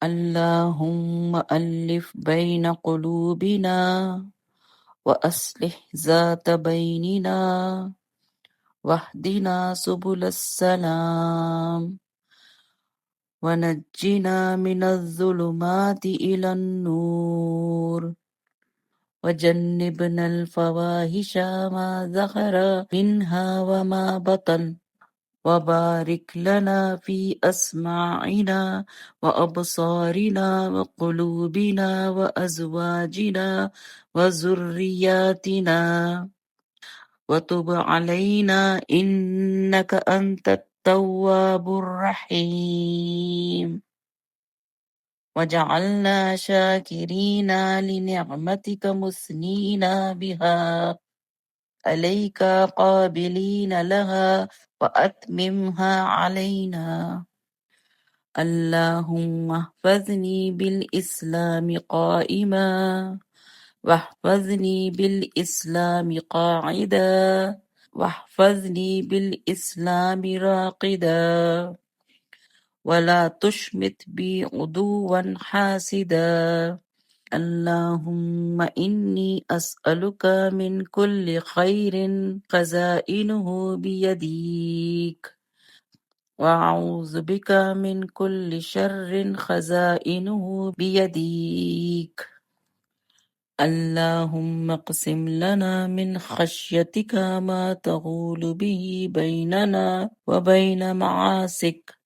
اللهم ألف بين قلوبنا وأصلح ذات بيننا واهدنا سبل السلام ونجنا من الظلمات إلى النور وجنبنا الفواحش ما ظهر منها وما بطن وبارك لنا في أسماعنا وأبصارنا وقلوبنا وأزواجنا وذرياتنا وتب علينا إنك أنت التواب الرحيم وجعلنا شاكرين لنعمتك مثنين بها عليك قابلين لها وأتممها علينا اللهم احفظني بالإسلام قائما واحفظني بالإسلام قاعدا واحفظني بالإسلام راقدا ولا تشمت بي عدوا حاسدا اللهم إني أسألك من كل خير خزائنه بيديك وأعوذ بك من كل شر خزائنه بيديك اللهم اقسم لنا من خشيتك ما تغول به بيننا وبين معاصيك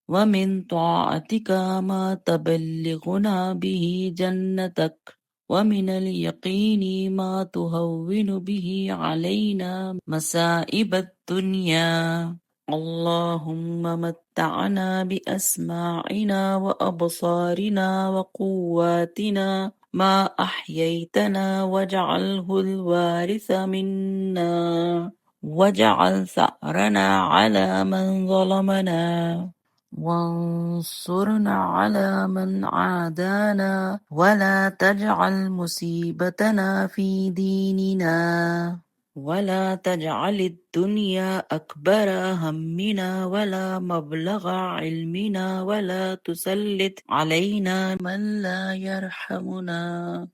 ومن طاعتك ما تبلغنا به جنتك ومن اليقين ما تهون به علينا مصائب الدنيا اللهم متعنا بأسماعنا وأبصارنا وقواتنا ما أحييتنا واجعله الوارث منا واجعل ثأرنا على من ظلمنا وانصرنا على من عادانا ولا تجعل مصيبتنا في ديننا ولا تجعل الدنيا أكبر همنا ولا مبلغ علمنا ولا تسلط علينا من لا يرحمنا